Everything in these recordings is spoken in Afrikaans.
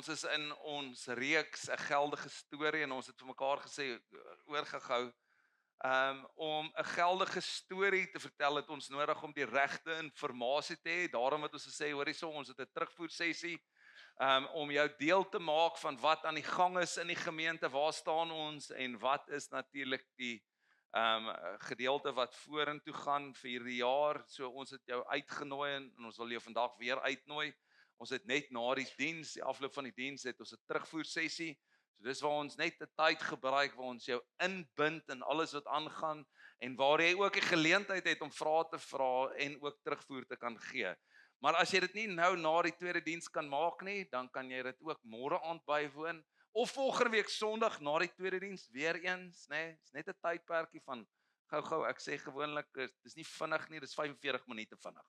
Ons is in ons reeks 'n geldige storie en ons het vir mekaar gesê oorgehou om 'n geldige storie te vertel het ons nodig om die regte inligting te hê. Daarom het ons gesê hoor hierso, ons het 'n terugvoer sessie om jou deel te maak van wat aan die gang is in die gemeente, waar staan ons en wat is natuurlik die gedeelte wat vorentoe gaan vir hierdie jaar. So ons het jou uitgenooi en ons wil jou vandag weer uitnooi. Ons het net na die diens, die afloop van die diens het ons 'n terugvoer sessie. So dis waar ons net 'n tyd gebruik waar ons jou inbind in alles wat aangaan en waar jy ook die geleentheid het om vrae te vra en ook terugvoer te kan gee. Maar as jy dit nie nou na die tweede diens kan maak nie, dan kan jy dit ook môre aand bywoon of volgende week Sondag na die tweede diens weer eens, nê? Dis net 'n tydperkie van gou-gou. Ek sê gewoonlik dis nie vinnig nie, dis 45 minute vinnig.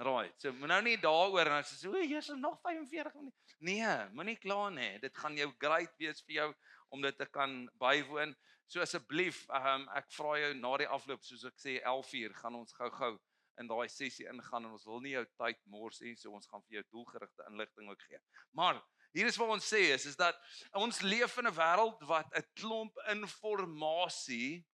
Right, so nou nie daaroor en as jy sê, "Oei, jy's nog 45 minute." Nee, moenie kla nie. Dit gaan jou great wees vir jou om dit te kan bywoon. So asseblief, ek vra jou na die afloop, soos ek sê 11:00 gaan ons gou-gou in daai sessie ingaan en ons wil nie jou tyd mors nie, so ons gaan vir jou doelgerigte inligting ook gee. Maar hier is wat ons sê is dat ons leef in 'n wêreld wat 'n klomp inligting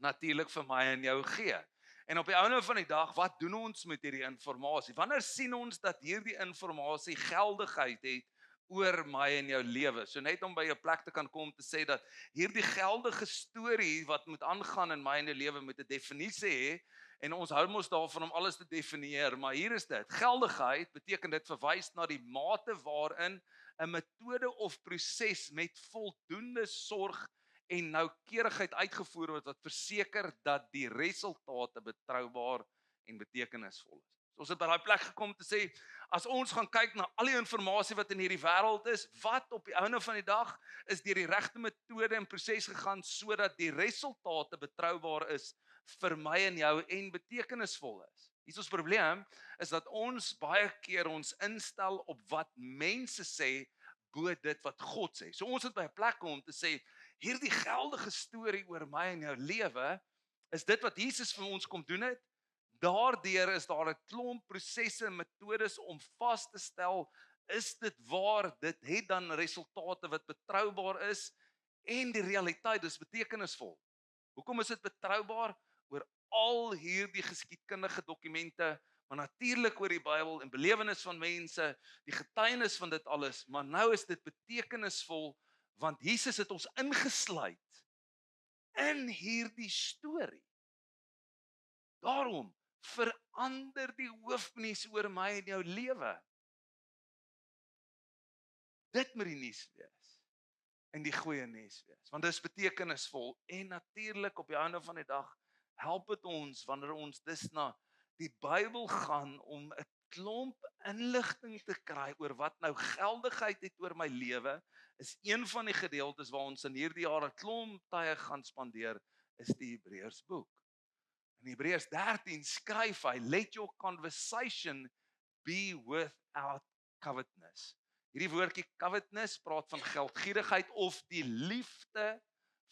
natuurlik vir my en jou gee. En op die einde van die dag, wat doen ons met hierdie inligting? Wanneer sien ons dat hierdie inligting geldigheid het oor my en jou lewe? So net om by 'n plek te kan kom te sê dat hierdie geldige storie wat moet aangaan in my en jou lewe met 'n definisie hê, en ons hou mos daarvan om alles te definieer, maar hier is dit. Geldigheid beteken dit verwys na die mate waarin 'n metode of proses met voldoende sorg en noukeurigheid uitgevoer word wat verseker dat die resultate betroubaar en betekenisvol is. So ons het by daai plek gekom te sê, as ons gaan kyk na al die inligting wat in hierdie wêreld is, wat op die einde van die dag is deur die regte metode en proses gegaan sodat die resultate betroubaar is vir my en jou en betekenisvol is. Hier is ons probleem, is dat ons baie keer ons instel op wat mense sê bo dit wat God sê. So ons het by 'n plek gekom om te sê, hierdie geldige storie oor my en jou lewe, is dit wat Jesus vir ons kom doen het. Daardeur is daar 'n klomp prosesse en metodes om vas te stel, is dit waar, dit het dan resultate wat betroubaar is, en die realiteit is betekenisvol. Hoekom is dit betroubaar? Oor al hierdie geskiedkundige dokumente, maar natuurlik oor die Bybel en belewenis van mense, die getuienis van dit alles, maar nou is dit betekenisvol, want Jesus het ons ingesluit in hierdie storie. Daarom verander die hoofnuus oor my en jou lewe. Dit moet die nuus wees en die goeie nuus wees, want dit is betekenisvol en natuurlik op die einde van die dag help dit ons wanneer ons dus na die Bybel gaan om 'n klomp inligting te kry oor wat nou geldigheid het oor my lewe, is een van die gedeeltes waar ons in hierdie jaar 'n klomp tye gaan spandeer, is die Hebreërsboek. In Hebreërs 13 skryf hy, let your conversation be without covetousness. Hierdie woordjie covetousness praat van geldgierigheid of die liefde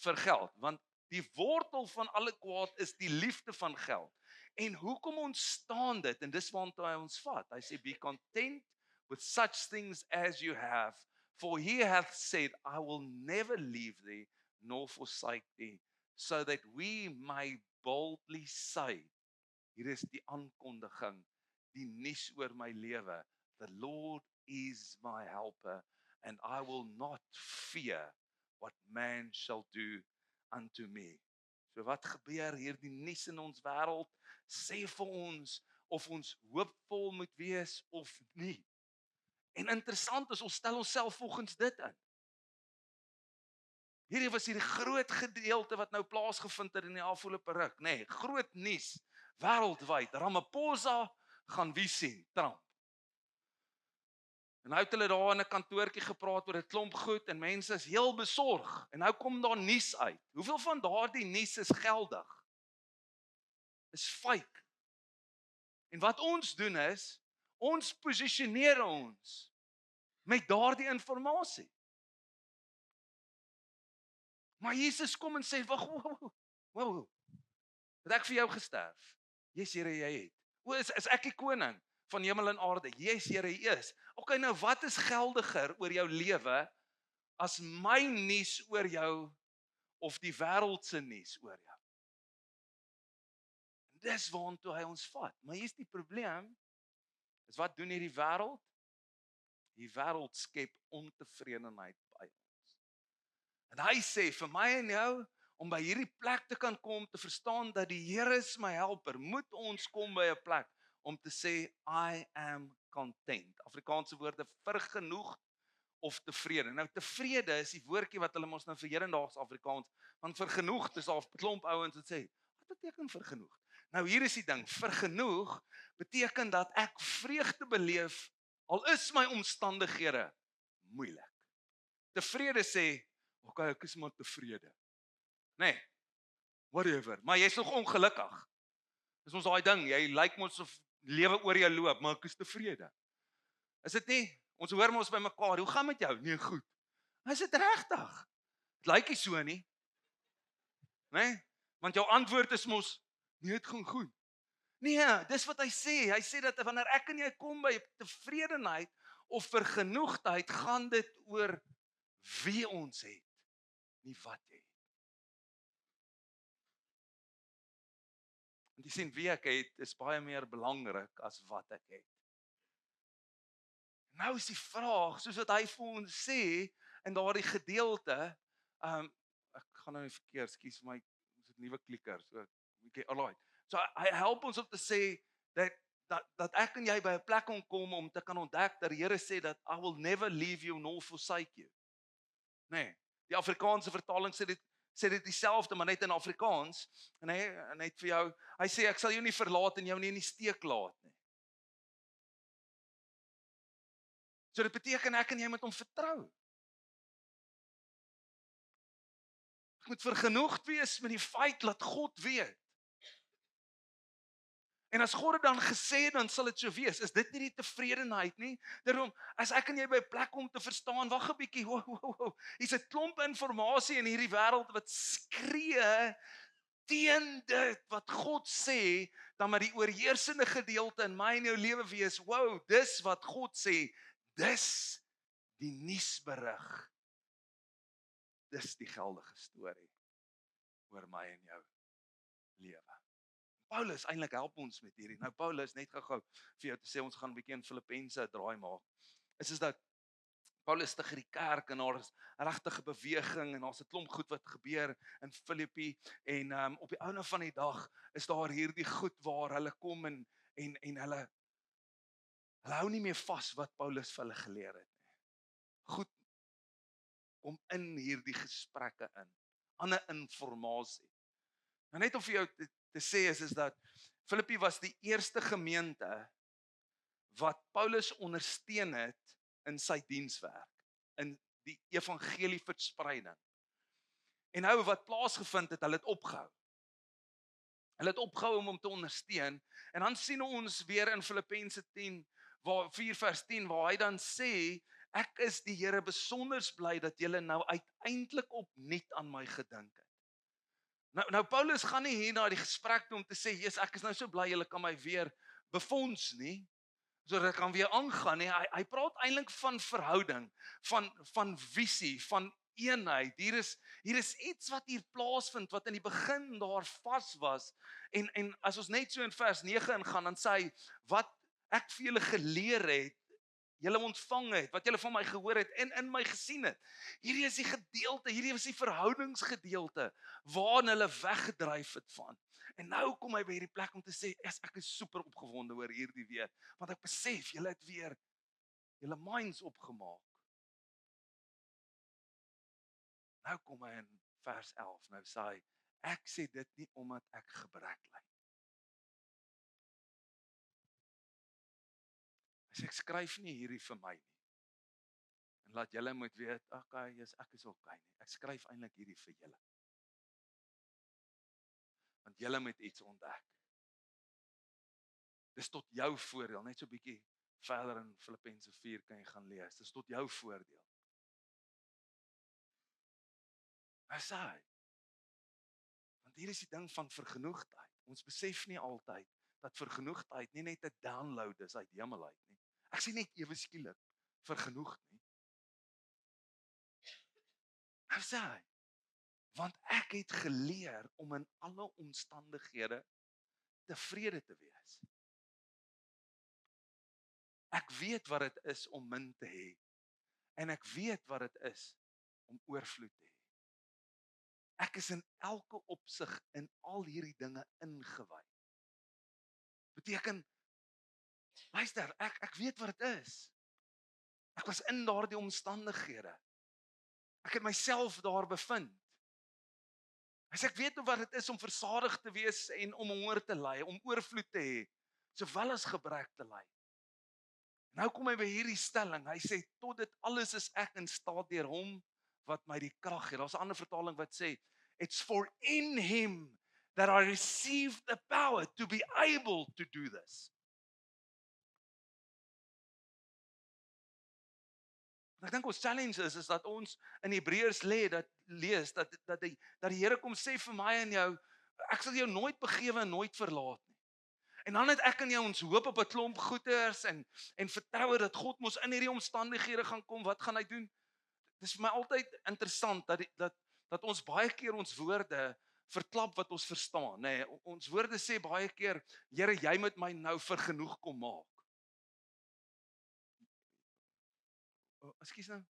vir geld, want die wortel van alle kwaad is die liefde van geld. En hoekom ontstaan dit? En dis waartoe hy ons vat. Hy sê, be content with such things as you have, for he hath said, I will never leave thee, nor forsake thee, so that we may boldly say, hier is die aankondiging, die nuus oor my lewe, the Lord is my helper, and I will not fear what man shall do unto me. So wat gebeur hierdie nuus in ons wêreld, sê vir ons of ons hoopvol moet wees of nie. En interessant is, ons stel onsself volgens dit in. Hierdie was hierdie groot gedeelte wat nou plaasgevind het in die afgelope ruk, nê, groot nuus, wêreldwyd. Ramaphosa gaan wie sien? Trump. En nou het hulle daar in 'n kantoortjie gepraat oor 'n klomp goed en mense is heel besorg. En nou kom daar nuus uit. Hoeveel van daardie nuus is geldig? Is fake. En wat ons doen is, ons posisioneer ons met daardie inligting. Maar Jesus kom en sê, wag, wow, het ek vir jou gesterf? Yes, Here, jy het. Is ek die koning van hemel en aarde? Yes, Here, jy is. Okay, nou wat is geldiger oor jou lewe as my nuus oor jou of die wêreld se nuus oor jou? Dis waartoe hy ons vat. Maar hier's die probleem. Is wat doen hierdie wêreld? Die wêreld skep ontevredenheid by ons. En hy sê vir my en jou om by hierdie plek te kan kom te verstaan dat die Here is my helper, moet ons kom by 'n plek om te sê I am content. Afrikaanse woorde vergenoeg of tevrede. Nou tevrede is die woordjie wat hulle mos nou vir hedendaags Afrikaans, want vergenoeg is al 'n klomp ouens wat sê, wat beteken vergenoeg? Nou hier is die ding, vergenoeg beteken dat ek vreugde beleef al is my omstandighede moeilik. Tevrede sê, okay, ek is maar tevrede. Nee, whatever, maar jy's nog ongelukkig. Dis ons daai ding, jy lyk mos of lewe oor jou loop, maar ek is tevrede. Is dit nie? Ons hoor mos by mekaar, hoe gaan met jou? Nee, goed. Is dit regtig? Dit lyk nie so nie. Nee, want jou antwoord is mos, nee, dit gaan goed. Nee, dis wat hy sê. Hy sê dat wanneer ek en jy kom by tevredenheid of vergenoegdheid, gaan dit oor wie ons het, nie wat jy het. Want jy sien, wie ek het, is baie meer belangrik as wat ek het. Nou is die vraag, soos wat hy vir ons sê, in daardie gedeelte, ek gaan nou nie verkeerd, ekskuus vir my, ons het nuwe klikker, so, okay, alright. So, hy help ons om te sê, dat ek en jy by 'n plek kom om te kan ontdek, dat die Here sê, dat I will never leave you nor forsake you. Nee, die Afrikaanse vertaling sê dit dieselfde, maar net in Afrikaans, en hy net vir jou, hy sê, ek sal jou nie verlaat en jou nie in die steek laat nie. So dit beteken ek en jy moet hom vertrou. Ek moet vergenoegd wees met die feit dat God weet. En as God dit dan gesê het, dan sal dit so wees. Is dit nie die tevredenheid nie? Daarom, as ek en jy by 'n plek kom te verstaan, wag 'n bietjie, hier's 'n klomp inligting in hierdie wêreld wat skree teen dit wat God sê, dan maar die oorheersende gedeelte in my en jou lewe wees, dis wat God sê, dis die nuusberig. Dis die geldige storie oor my en jou lewe. Paulus eintlik help ons met hierdie. Nou Paulus, net gou-gou vir jou te sê, ons gaan 'n bietjie in Filippense draai maak. Is dat Paulus stig hierdie kerk en daar is regtige beweging en daar's 'n klomp goed wat gebeur in Filippi en op die einde van die dag is daar hierdie goed waar hulle kom en hulle hou nie meer vas wat Paulus vir hulle geleer het nie. Goed kom in hierdie gesprekke in. Ander inligting. Nou net om vir jou te sê is dat Filippi was die eerste gemeente wat Paulus ondersteun het in sy dienswerk, in die evangelie verspreiding. En nou wat plaasgevind het, hulle het opgehou. Hulle het opgehou om hom te ondersteun en dan sien ons weer in Filippense 10 waar 4 vers 10 waar hy dan sê, ek is die Here besonder bly dat julle nou uiteindelik opnuut aan my gedink het. Nou Paulus gaan nie hier na die gesprek toe om te sê, "Jesus, ek is nou so bly julle kan my weer befonds nie, sodat ek kan weer aangaan nie." Hy praat eintlik van verhouding, van visie, van eenheid. Hier is iets wat hier plaasvind wat in die begin daar vas was. En as ons net so in vers 9 ingaan, dan sê hy wat ek vir julle geleer het, julle ontvang het, wat julle van my gehoor het en in my gesien het. Hierdie is die gedeelte, hierdie is die verhoudingsgedeelte waarna hulle weggedryf het van. En nou kom hy by hierdie plek om te sê, ek is super opgewonde oor hierdie weer, want ek besef julle het weer julle minds opgemaak. Nou kom hy in vers 11, nou sê hy, ek sê dit nie omdat ek gebrek ly. Ek skryf nie hierdie vir my nie. En laat julle moet weet, okay, ek is okay nie. Ek skryf eintlik hierdie vir julle. Want julle moet iets ontdek. Dis tot jou voordeel, net so 'n bietjie verder in Filippense 4 kan jy gaan lees. Dis tot jou voordeel. Hy sê, want hier is die ding van vergenoegdheid. Ons besef nie altyd dat vergenoegdheid nie net 'n download is uit die hemel uit nie. Ek sê net ewe skielik vergenoegd nie. Hy sê, want ek het geleer om in alle omstandighede tevrede te wees. Ek weet wat dit is om min te hê en ek weet wat dit is om oorvloed te hê. Ek is in elke opsig in al hierdie dinge ingewy. Beteken, luister, ek weet wat dit is. Ek was in daardie omstandighede. Ek het myself daar bevind. Hy sê, ek weet wat dit is om versadig te wees en om honger te ly, om oorvloed te hê, sowel as gebrek te ly. Nou kom hy by hierdie stelling, hy sê, tot dit alles is ek in staat deur hom wat my die krag gee. Daar's 'n ander vertaling wat sê, it's for in him that I received the power to be able to do this. Ek dink ons challenge is dat ons in Hebreërs lees dat die Here kom sê vir my en jou, ek sal jou nooit begewe en nooit verlaat nie. En dan het ek en jou ons hoop op 'n klomp goeders en vertroue dat God mos in hierdie omstandighede gaan kom. Wat gaan hy doen? Dis vir my altyd interessant dat ons baie keer ons woorde verklap wat ons verstaan, nê. Ons woorde sê baie keer, Here, jy moet my nou vergenoeg kom maak. Ekskuus nou.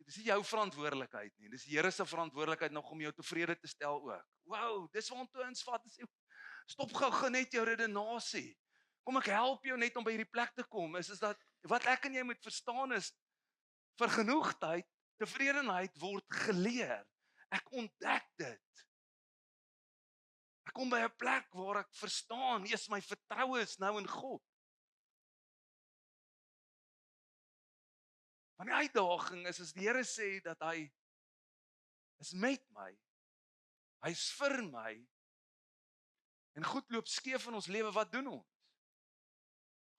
Dis nie jou verantwoordelikheid nie. Dis die Here se verantwoordelikheid nog om jou tevrede te stel ook. Wow, dis waartoe ons vat. Stop gou net jou redenasie. Kom ek help jou net om by hierdie plek te kom. Is dat wat ek en jy moet verstaan is vergenoegdheid, tevredenheid word geleer. Ek ontdek dit. Ek kom by 'n plek waar ek verstaan, eers my vertroue is nou in God. Want die uitdaging is as die Here sê dat hy is met my, hy's vir my, en goed loop skeef in ons lewe, wat doen ons?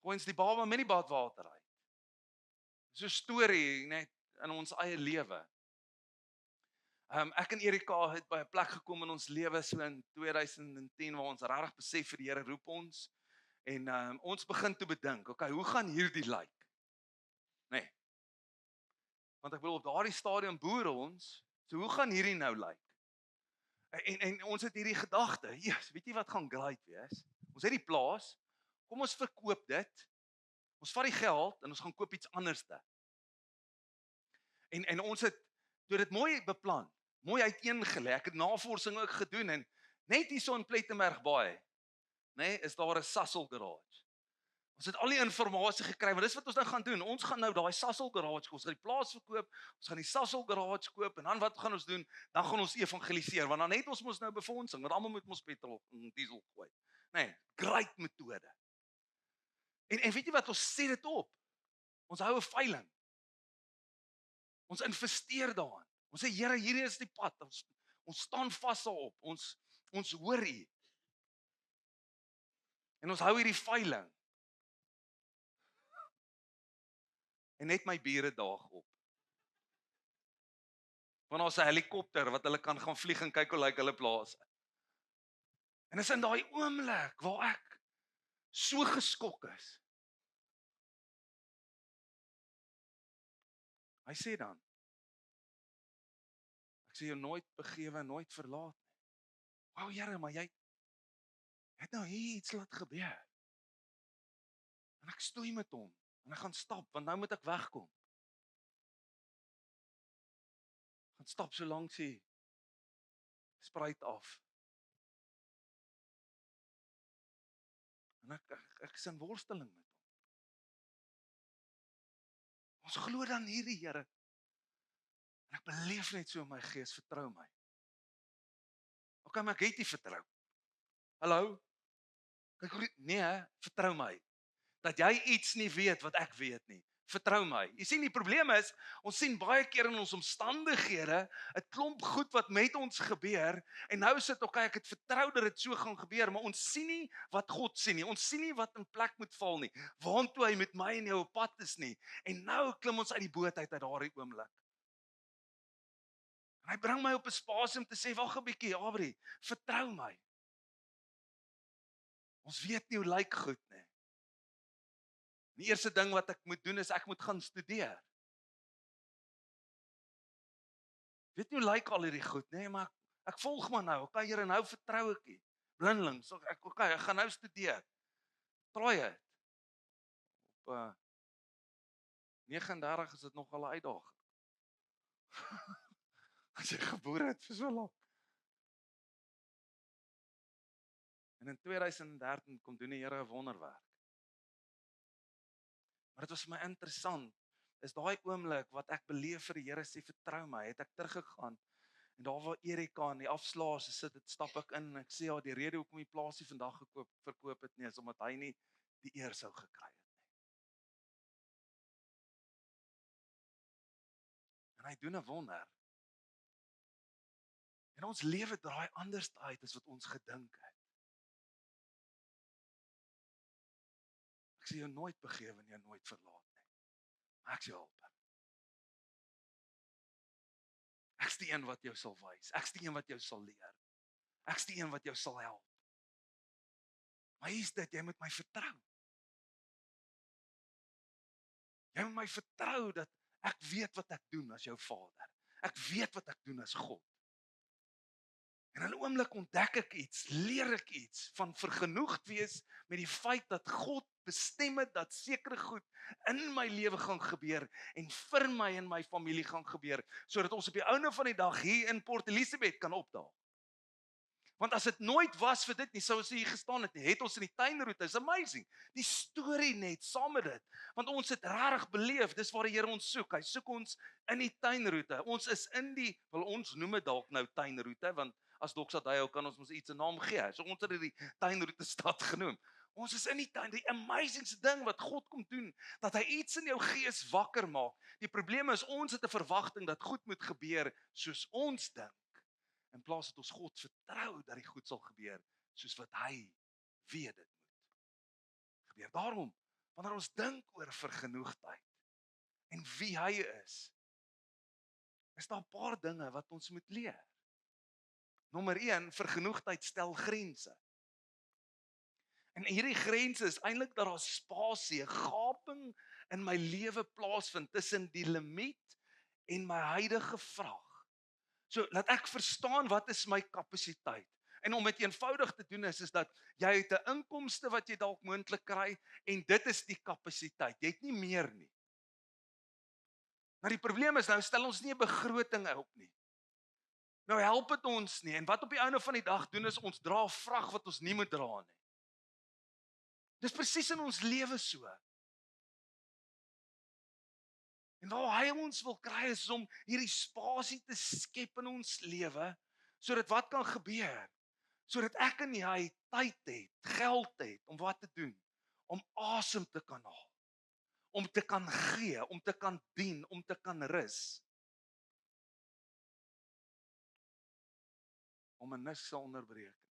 Gooi ons die baba met die badwater uit. So 'n storie net in ons eie lewe. Ek en Erika het by 'n plek gekom in ons lewe so in 2010 waar ons regtig besef vir die Here roep ons en ons begin te bedink, okay, hoe gaan hierdie lyk? Nee. Want ek wil op daardie stadium boer ons, so hoe gaan hierdie nou lyk? En ons het hierdie gedagte, Jesus, weet jy wat gaan great wees? Ons het die plaas, kom ons verkoop dit, ons vat die geld en ons gaan koop iets anderste. En ons het dit mooi beplan, mooi uiteengelê. Ek het navorsing ook gedoen en net hierso in Plettenbergbaai, nê, is daar 'n Sasol garage. Ons het al die inligting gekry, want dis wat ons nou gaan doen. Ons gaan nou daai Sasol garage, ons gaan die plaas verkoop, ons gaan die Sasol garage koop en dan wat gaan ons doen? Dan gaan ons evangeliseer, want dan het ons mos nou befondsing, want almal moet mos petrol en diesel gooi. Nee, great metode. En weet jy wat, ons sê dit op. Ons hou 'n veiling. Ons investeer daarin. Ons sê, Here, hierdie is die pad. Ons staan vas daarop. Ons hoor U. En ons hou hierdie veiling. En net my bure daag op. Want ons 'n helikopter wat hulle kan gaan vlieg en kyk hoe lyk hulle plase. En is in daai oomblik waar ek so geskok is. Hy sê dan, ek sê jou nooit begewe, nooit verlaat nie. Wou Here, maar jy het nou hier iets laat gebeur. En ek stoei met hom en ek gaan stap, want nou moet ek wegkom. Gaan stap so lank sy spruit af. En ek is in worsteling met hom. Ons glo dan hierdie Here. En ek beleef net so in my gees, vertrou my. Okay, maar ek het nie vertrou. Hallo? Kyk hoe nee, vertrou my. Dat jy iets nie weet wat ek weet nie. Vertrou my. Jy sien die probleem is, ons sien baie keer in ons omstandighede 'n klomp goed wat met ons gebeur en nou sit okay, ek het vertrou dat dit so gaan gebeur, maar ons sien nie wat God sien nie. Ons sien nie wat in plek moet val nie. Waantoe hy met my en jou op pad is nie. En nou klim ons uit die boot uit daardie oomblik. En hy bring my op 'n spasie om te sê, wag 'n bietjie, Abri, vertrou my. Ons weet nie hoe lyk goed nie. Die eerste ding wat ek moet doen is ek moet gaan studeer. Weet nie hoe lyk al hierdie goed nie, maar ek volg maar nou. Okay, Here, nou vertrou ek U. Blindelings. Ek gaan nou studeer. Probeer dit. Op 39 is dit nogal 'n uitdaging. As jy geboor het vir so lank. En in 2013 kom doen die Here 'n wonderwerk. Maar dit was vir my interessant. Is daai oomblik wat ek beleef vir die Here sê vertrou my, het ek teruggegaan. En daar waar Erika in die afslaas sit, dit stap ek in en ek sê ja, die rede hoekom die plaasie vandag verkoop het nie is omdat hy nie die eer sou gekry het nie. En hy doen 'n wonder. En ons lewe draai anders uit as wat ons gedink het. Ek sê jou nooit begewe en jou nooit verlaat nie. Maar ek sê help. Ek's die een wat jou sal wys. Ek's die een wat jou sal leer. Ek's die een wat jou sal help. Maar hier's dit, jy moet my vertrou. Jy moet my vertrou dat ek weet wat ek doen as jou Vader. Ek weet wat ek doen as God. En in 'n oomblik ontdek ek iets, leer ek iets van vergenoegd wees met die feit dat God bestem het dat sekere goed in my lewe gaan gebeur en vir my en my familie gaan gebeur, sodat ons op die einde van die dag hier in Port Elizabeth kan opdaag. Want as dit nooit was vir dit nie, sou ons hier gestaan het nie. Het ons in die tuinroete, is amazing. Die storie net saam met dit, want ons het regtig beleef, dis waar die Here ons soek. Hy soek ons in die tuinroete. Ons is in die, wel ons noem dit dalk nou tuinroete, want as Doxadeo kan ons iets 'n naam gee. So ons het dit die tuinroete stad genoem. Ons is in die tuin, die amazingste ding wat God kom doen, dat hy iets in jou gees wakker maak. Die probleem is ons het 'n verwagting dat goed moet gebeur soos ons dink. In plaas dat ons God vertrou dat die goed sal gebeur soos wat hy weet dit moet gebeur. Daarom, wanneer ons dink oor vergenoegdheid en wie hy is daar 'n paar dinge wat ons moet leer. Nommer 1, vergenoegdheid stel grense. En hierdie grense is eintlik dat daar spasie, 'n gaping in my lewe plaasvind tussen die limiet en my huidige vraag. So, laat ek verstaan wat is my kapasiteit. En om dit eenvoudig te doen is dat jy het 'n inkomste wat jy dalk moontlik kry en dit is die kapasiteit. Jy het nie meer nie. Maar die probleem is nou stel ons nie 'n begroting op nie. Nou help dit ons nie en wat op die einde van die dag doen is ons dra vrag wat ons nie moet dra nie. Dis presies in ons lewe so. En waar hy ons wil kry is om hierdie spasie te skep in ons lewe, sodat wat kan gebeur? Sodat ek en jy tyd het, geld het om wat te doen? Om asem te kan haal. Om te kan gee, om te kan dien, om te kan rus. Om 'n niks te onderbreek nie.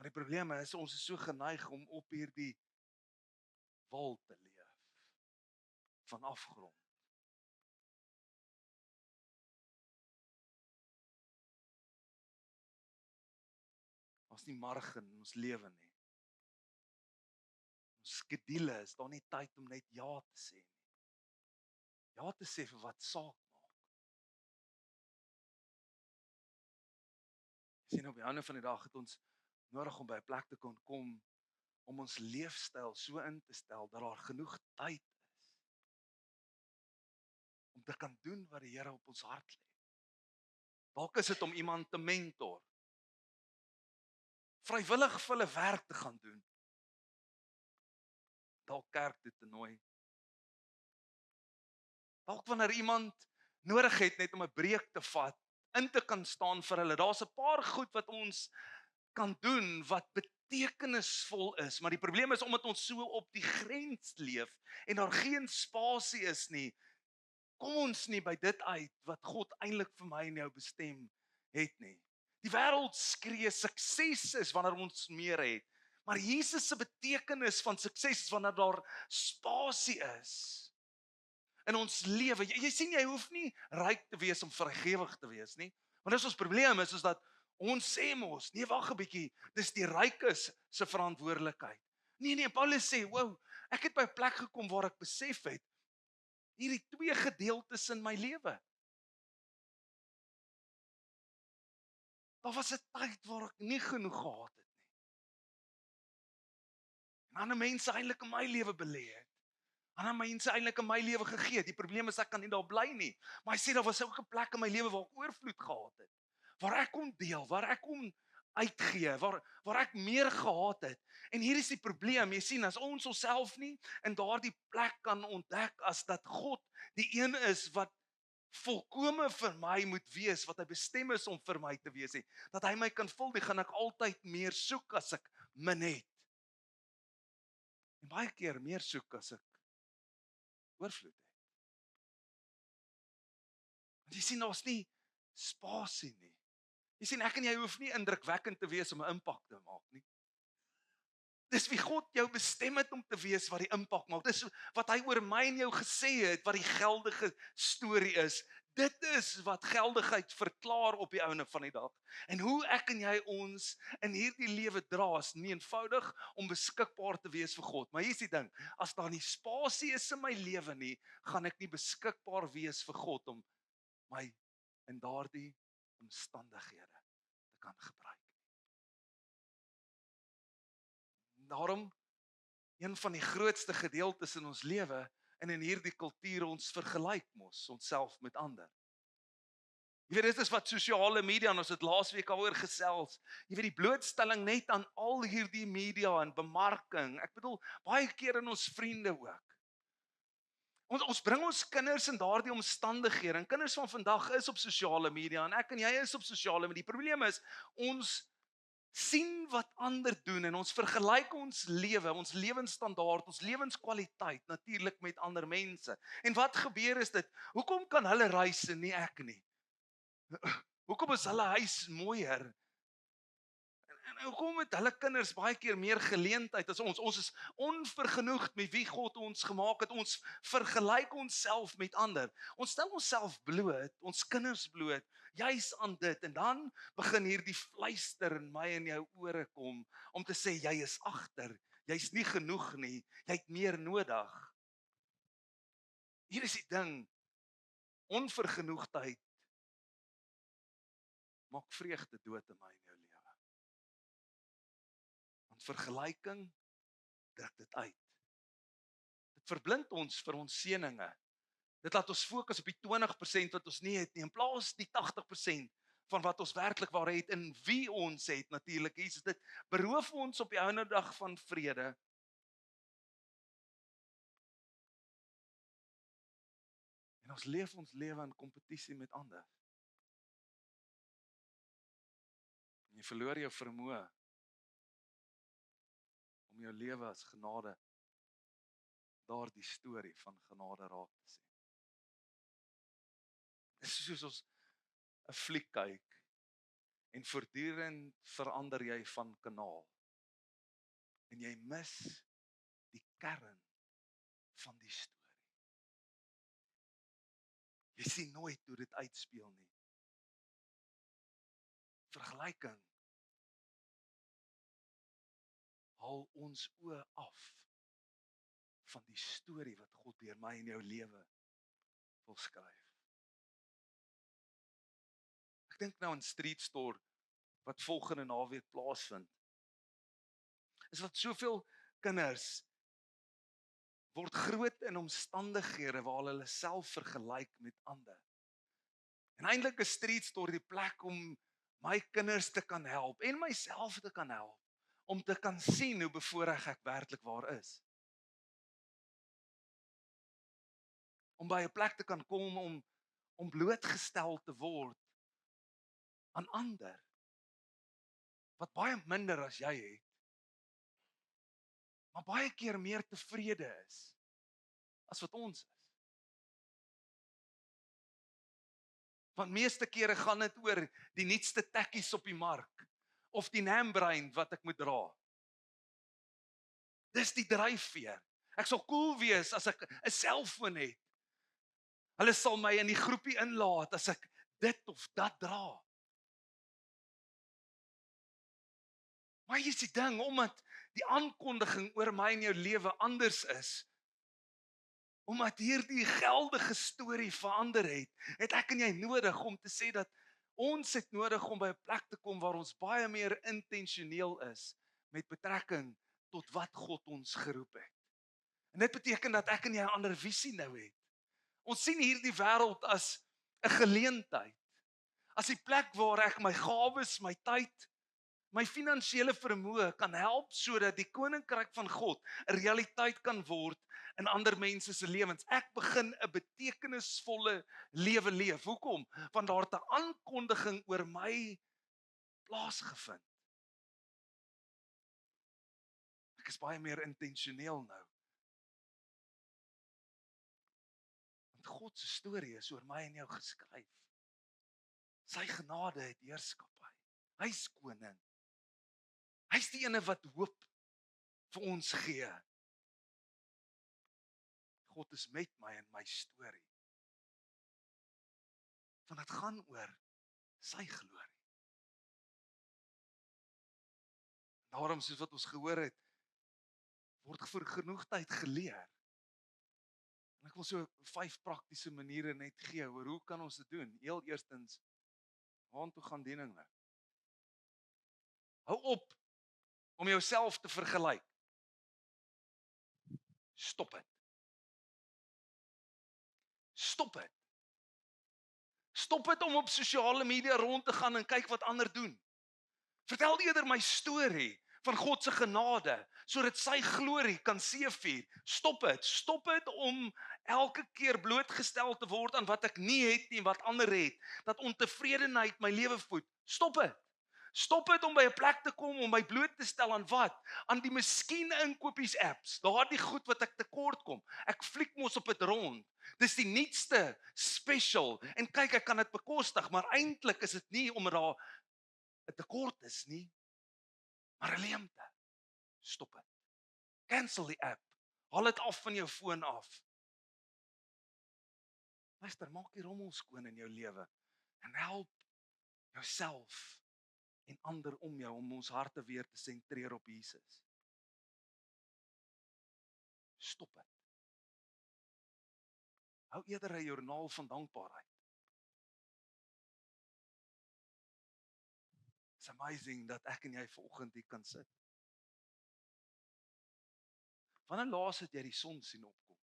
Maar die probleem is ons is so geneig om op hierdie wal te leef. Van afgrond. Ons nie margin in ons lewe nie. Ons skedule is daar nie tyd om net ja te sê nie. Ja te sê vir wat saak maak. Sien op die einde van die dag het ons nodig om by 'n plek te kon kom om ons leefstyl so in te stel dat daar genoeg tyd om te kan doen wat die Here op ons hart lê. Dalk is dit om iemand te mentor. Vrywillig vir hulle werk te gaan doen. Dalk kerk toe te nooi. Dalk wanneer iemand nodig het net om 'n breek te vat, in te kan staan vir hulle. Daar's 'n paar goed wat ons kan doen wat betekenisvol is, maar die probleem is omdat ons so op die grens leef en daar geen spasie is nie, kom ons nie by dit uit wat God eintlik vir my en jou bestem het nie. Die wêreld skree sukses is wanneer ons meer het, maar Jesus se betekenis van sukses is wanneer daar spasie is in ons lewe. Jy sien, jy hoef nie ryk te wees om vrygewig te wees nie. Want dis ons probleem is dat ons sê mos, nee wag 'n bietjie, dis die rykes se verantwoordelikheid. Nee, Paulus sê, wow, ek het by 'n plek gekom waar ek besef het, hierdie twee gedeeltes in my lewe. Daar was 'n tyd waar ek nie genoeg gehad het nie. En ander mense eintlik in my lewe belê het. Ander mense eintlik in my lewe gegee het. Die probleem is ek kan nie daar bly nie. Maar hy sê daar was ook 'n plek in my lewe waar ek oorvloed gehad het. Waar ek kon deel, waar ek kon uitgee, waar ek meer gehad het. En hier is die probleem, jy sien, as ons onsself nie in daardie plek kan ontdek as dat God die een is wat volkome vir my moet wees, wat hy bestem is om vir my te wees, dat hy my kan vul, die gaan ek altyd meer soek as ek min het. En baie keer meer soek as ek oorvloed het. Want jy sien, daar's nie spasie nie. Jy sien, ek en jy hoef nie indrukwekkend te wees om 'n impak te maak nie. Dis wie God jou bestem het om te wees wat die impak maak. Dis wat hy oor my en jou gesê het, wat die geldige storie is. Dit is wat geldigheid verklaar op die einde van die dag. En hoe ek en jy ons in hierdie lewe dra, is nie eenvoudig om beskikbaar te wees vir God. Maar hier is die ding, as daar nie spasie is in my lewe nie, gaan ek nie beskikbaar wees vir God om my in daardie omstandighede te kan gebruik. Daarom, een van die grootste gedeeltes in ons lewe en in hierdie kultuur, ons vergelyk mos onsself met ander. Jy weet, dit is wat sosiale media, en ons het laasweek daaroor gesels, jy weet, die blootstelling net aan al hierdie media en bemarking, ek bedoel, baie keer in ons vriende ook. Ons bring ons kinders in daardie omstandighede, en kinders van vandag is op sosiale media, en ek en jy is op sosiale media. Die probleem is, ons sien wat ander doen, en ons vergelyk ons lewe, ons lewensstandaard, ons lewenskwaliteit, natuurlik met ander mense. En wat gebeur is dit, hoekom kan hulle reis en nie ek nie? Hoekom is hulle huis mooier? En hoekom het hulle kinders baie keer meer geleentheid as ons? Ons is onvergenoegd met wie God ons gemaak het. Ons vergelyk onsself met ander. Ons stel onsself bloot, ons kinders bloot, juis aan dit. En dan begin hierdie fluister in my en jou ore kom, om te sê, jy is agter, jy's nie genoeg nie, jy het meer nodig. Hier is die ding, onvergenoegdheid maak vreugde dood in my en jou lewe. Want vergelyking druk dit uit. Dit verblind ons vir ons seëninge. Dit laat ons fokus op die 20% wat ons nie het nie, in plaas die 80% van wat ons werklik waar het en wie ons het natuurlik. Dit beroof ons op die ouene dag van vrede. En ons leef ons lewe in kompetisie met ander. En jy verloor jou vermoë om jou lewe as genade, daardie storie van genade raak te sien. Dit is soos ons 'n fliek kyk en voortdurend verander jy van kanaal. En jy mis die kern van die storie. Jy sien nooit hoe dit uitspeel nie. Vergelyking haal ons oë af van die storie wat God deur my en jou lewe wil skryf. Ek dink nou aan Street Store wat volgende naweek plaasvind. Is wat soveel kinders word groot in omstandighede waar hulle self vergelyk met ander. En eintlik is Street Store die plek om my kinders te kan help en myself te kan help om te kan sien hoe bevoorreg ek werklik waar is. Om by 'n plek te kan kom om blootgestel te word aan ander wat baie minder as jy het. maar baie keer meer tevrede is as wat ons is. Want meeste kere gaan dit oor die nuutste tekkies op die mark of die naambrein wat ek moet dra. Dis die dryfveer. Ek sal cool wees as ek 'n selfoon het. Hulle sal my in die groepie inlaat as ek dit of dat dra. Maar hier is die ding, omdat die aankondiging oor my en jou lewe anders is, omdat hierdie geldige storie verander het ek en jy nodig om te sê dat ons het nodig om by 'n plek te kom waar ons baie meer intentioneel is met betrekking tot wat God ons geroep het. En dit beteken dat ek en jy 'n ander visie nou het. Ons sien hierdie wêreld as 'n geleentheid. As 'n plek waar ek my gawes, my tyd, my finansiële vermoë kan help sodat die koninkryk van God 'n realiteit kan word in ander mense se lewens. Ek begin 'n betekenisvolle lewe leef. Hoekom? Want daar het 'n aankondiging oor my plaasgevind. Ek is baie meer intentioneel nou. Want God se storie is oor my en jou geskryf. Sy genade het heerskappy. Hy's koning. Hy's die ene wat hoop vir ons gee. God is met my in my storie. Want dit gaan oor sy glorie. Daarom soos wat ons gehoor het, word vir genoeg tyd geleer. En ek wil so 5 praktiese maniere net gee oor hoe kan ons dit doen. Heel eerstens, waartoe gaan diening nou? Hou op om jouself te vergelyk. Stop dit. Stop dit. Stop dit om op sosiale media rond te gaan en kyk wat ander doen. Vertel eerder my storie van God se genade, sodat sy glorie kan seëvier. Stop dit. Stop dit om elke keer blootgestel te word aan wat ek nie het nie, wat ander het. Dat ontevredenheid my lewe voed. Stop dit. Stop dit om by 'n plek te kom om my bloot te stel aan wat? Aan die miskien inkopies apps. Daardie goed wat ek tekort kom. Ek fliek mos op dit rond. Dis die nuutste special en kyk ek kan dit bekostig, maar eintlik is dit nie omdat daar 'n tekort is nie, maar 'n leemte. Stop dit. Cancel die app. Haal dit af van jou foon af. Luister, maak die rommel skoon in jou lewe en help jouself en ander om jou om ons harte weer te sentreer op Jesus. Stop dit. Hou eerder 'n joernaal van dankbaarheid. It's amazing dat ek en jy vanoggend hier kan sit. Wanneer laas het jy die son sien opkom?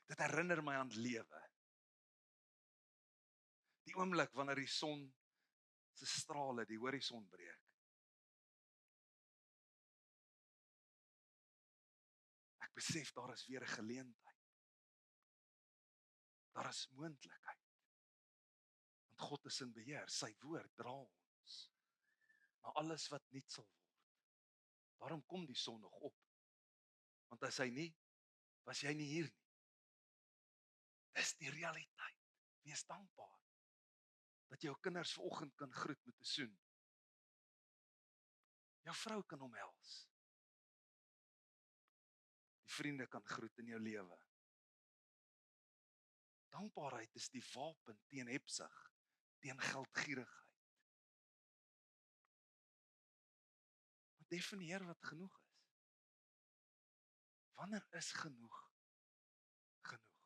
Dit herinner my aan lewe. Die oomblik wanneer die son se strale die horison breek. Ek besef daar is weer 'n geleentheid. Daar is moontlikheid. Want God is in beheer, sy woord dra ons na alles wat nuut sal word. Daarom kom die son nog op. Want as hy nie, was jy nie hier nie. Dis die realiteit. Wees dankbaar dat jou kinders vanoggend kan groet met 'n soen. Jou vrou kan omhels. Die vriende kan groet in jou lewe. Dankbaarheid is die wapen teen hebsug, teen geldgierigheid. Maar definieer wat genoeg is. Wanneer is genoeg? Genoeg.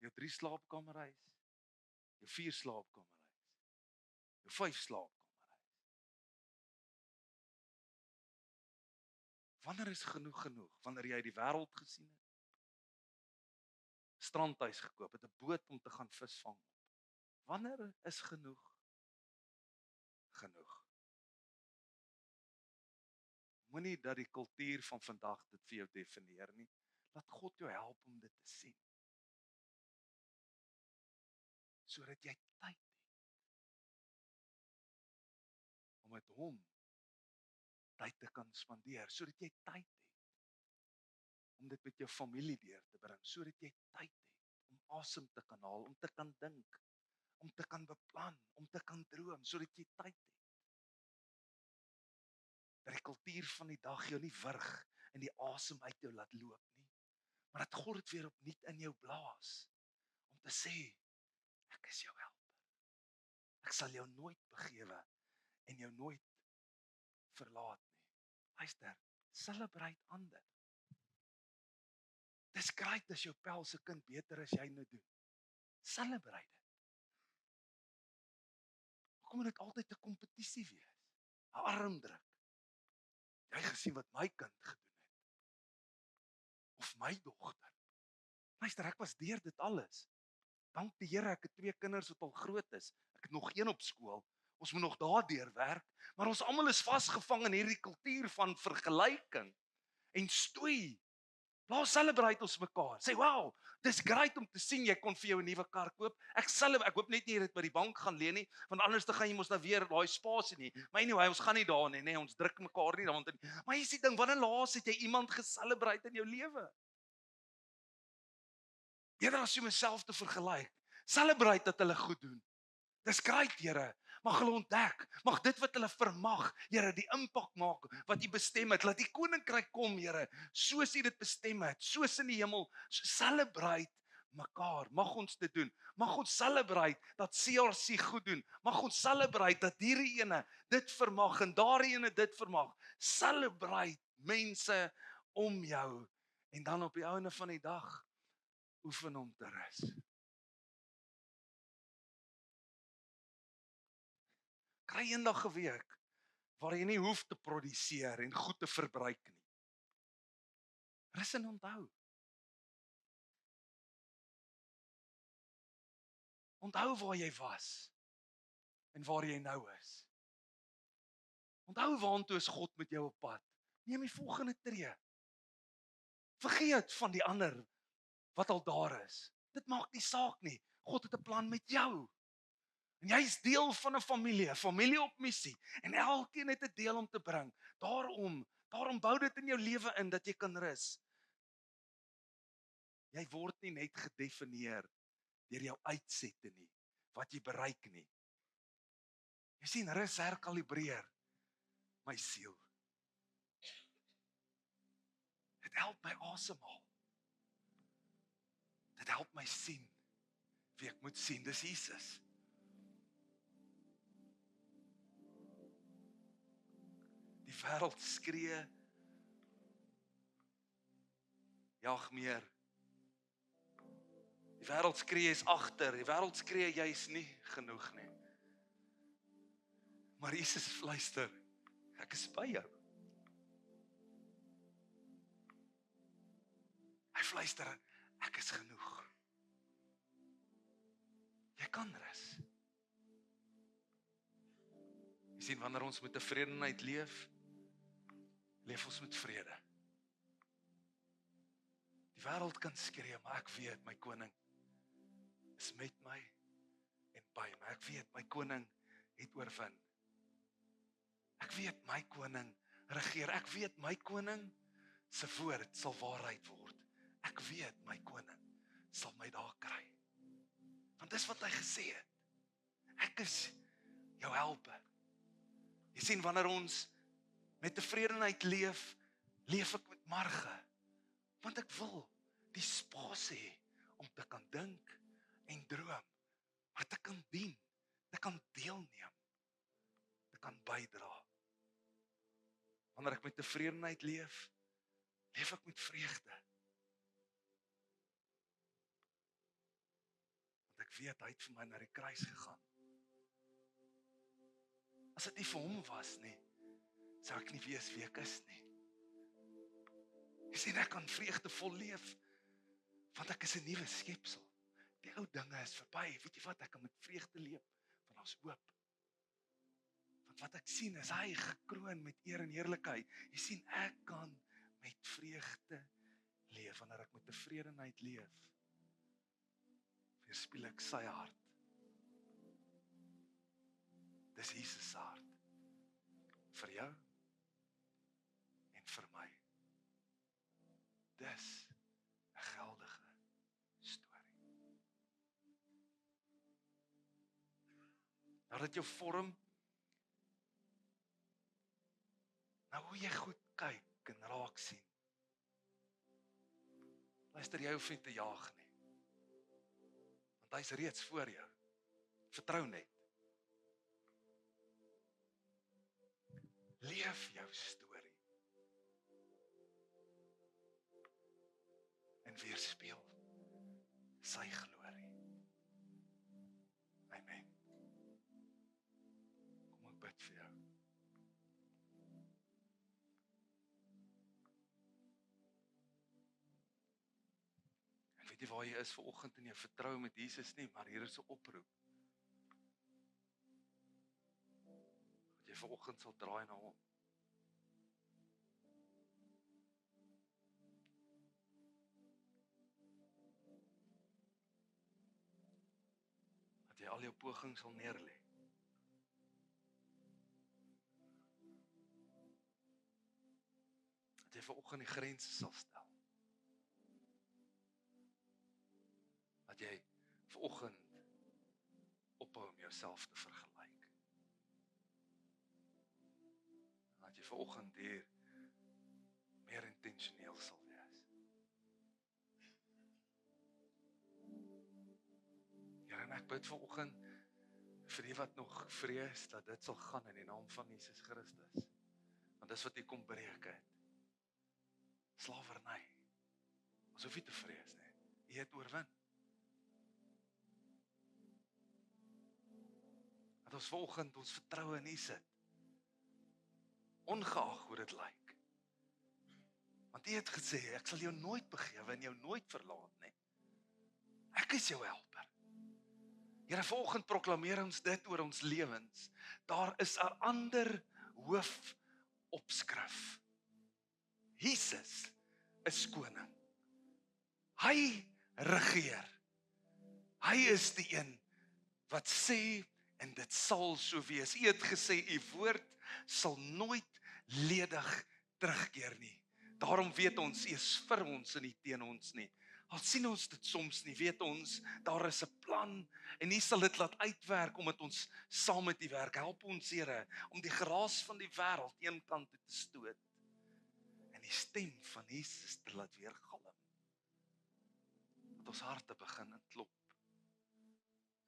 Jou 3 slaapkamerhuis, jou 4 slaapkamerhuis, jou 5 slaapkamerhuis. Wanneer is genoeg genoeg? Wanneer jy die wêreld gesien het? Strandhuis gekoop het, 'n boot om te gaan visvang op. Wanneer is genoeg genoeg? Moenie dat die kultuur van vandag dit vir jou definieer nie. Laat God jou help om dit te sien. Sodat jy tyd het hom tyd te kan spandeer, sodat jy tyd het om dit met jou familie deur te bring, sodat jy tyd het om asem te kan haal, om te kan dink, om te kan beplan, om te kan droom, sodat jy tyd het. Dat die kultuur van die dag jou nie wurg en die asem uit jou laat loop nie, maar dat God dit weer opnuut in jou blaas, om te sê, ek is jou helper. Ek sal jou nooit begewe en jou nooit verlaat nie. Luister, celebrate ander. Dis great as jou pel se kind beter as jy nou doen. Celebrate dit. Hoekom moet dit altyd 'n kompetisie wees? 'n Armdruk. Jy gesien wat my kind gedoen het? Of my dogter? Luister, ek was deur dit alles. Dank die Here, ek het 2 kinders wat al groot is. Ek het nog 1 op skool. Ons moet nog daardeur werk, maar ons almal is vasgevang in hierdie kultuur van vergelyking en stoei. Laat celebrate ons mekaar. Sê, wow, dis great om te sien jy kon vir jou 'n nuwe kar koop. Ek hoop net nie jy dit by die bank gaan leen nie, want anders dan gaan jy mos nou weer daai spasie nie. Maar anyway, ons gaan nie daar nie, nee, ons druk mekaar nie daaroor. Maar hier's die ding, wanneer laas het jy iemand geselebrate in jou lewe? Eerder as om jouself te vergelyk, celebrate dat hulle goed doen. Dis great, Here. Mag hulle ontdek, mag dit wat hulle vermag, Here, die impak maak wat U bestem het. Laat die koninkryk kom, Here, soos U dit bestem het, soos in die hemel. Celebrate mekaar. Mag ons dit doen. Mag ons celebrate dat CRC goed doen. Mag ons celebrate dat hierdie ene dit vermag en daardie ene dit vermag. Celebrate mense om jou en dan op die einde van die dag oefen om te rus. Kry eendag 'n week waar jy nie hoef te produseer en goed te verbruik nie. Rus en onthou. Onthou waar jy was en waar jy nou is. Onthou waantoe is God met jou op pad. Neem die volgende tree. Vergeet van die ander wat al daar is. Dit maak nie saak nie. God het 'n plan met jou. En jy is deel van 'n familie op missie. En elkeen het 'n deel om te bring. Daarom bou dit in jou lewe in dat jy kan rus. Jy word nie net gedefinieer deur jou uitsette nie, wat jy bereik nie. Jy sien, rus herkalibreer my siel. Dit help my asemhaal. Dit help my sien wie ek moet sien, dis Jesus. Die wêreld skree, jag meer. Die wêreld skree is agter, die wêreld skree jy is nie genoeg nie. Maar Jesus fluister, ek is by jou. Hy fluister, ek is genoeg. Jy kan rus. Jy sien, wanneer ons met tevredenheid leef ons met vrede. Die wêreld kan skree, maar ek weet my koning is met my en by my. Ek weet my koning het oorwin. Ek weet my koning regeer. Ek weet my koning se woord sal waarheid word. Ek weet my koning sal my daar kry. Want dis wat hy gesê het. Ek is jou helper. Jy sien, wanneer ons met tevredenheid leef ek met marge. Want ek wil die spasie hê om te kan dink en droom, maar te kan dien, te kan deelneem, te kan bydra. Wanneer ek met tevredenheid leef ek met vreugde. Want ek weet hy het vir my na die kruis gegaan. As dit nie vir hom was nie, sou ek nie weet wie ek is nie. Jy sien, ek kan vreugdevol leef, want ek is 'n nuwe skepsel. Die ou dinge is verby. Weet jy wat, ek kan met vreugde leef, want daar's hoop. Want wat ek sien is hy gekroon met eer en heerlikheid. Jy sien, ek kan met vreugde leef, wanneer ek met tevredenheid leef. Weerspieël ek sy hart. Dis Jesus se hart. vir jou en vir my. Dis 'n geldige storie. Nou dat jou vorm, nou hoe jy goed kyk en raak sien. Luister, jy hoef nie te jaag nie. Want hy's reeds voor jou. Vertrou net. Leef jou storie. En weerspieël sy glorie. Amen. Kom ek bid vir jou. Ek weet nie waar jy is vanoggend in jou vertrou met Jesus nie, maar hier is 'n oproep. Dat jy vanoggend sal draai na hom. Dat jy al jou pogings sal neerlê. Dat jy vanoggend die grense sal stel. Dat jy vanoggend ophou om jouself te vergelyk. Dat jy vanoggend hier meer intentioneel sal wees. Ja, en ek bid vanoggend vir die wat nog vrees dat dit sal gaan in die naam van Jesus Christus. Want dis wat hy kom breek het. Slawerny. Ons hoef nie te vrees nie. Hy het oorwin. Dat ons vanoggend ons vertroue in U sit. Ongeag hoe dit lyk. Want U het gesê, ek sal jou nooit begewe en jou nooit verlaat nie. Ek is jou helper. Here, vanoggend proklameer ons dit oor ons lewens. Daar is 'n ander hoofopskrif. Jesus is koning. Hy regeer. Hy is die een wat sê en dit sal so wees. U het gesê, U woord sal nooit ledig terugkeer nie. Daarom weet ons, U is vir ons en nie teen ons nie. Al sien ons dit soms nie, weet ons, daar is 'n plan en U sal dit laat uitwerk omdat ons saam met U werk. Help ons, Here, om die geraas van die wêreld eenkant toe te stoot en die stem van Jesus te laat weergalm. Dat ons harte begin klop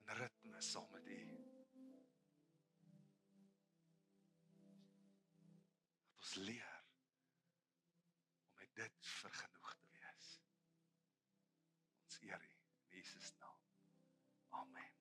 in ritme saam met U. Dat ons leer om met dit vergenoeg te wees. Ons eer U in Jesus naam. Amen.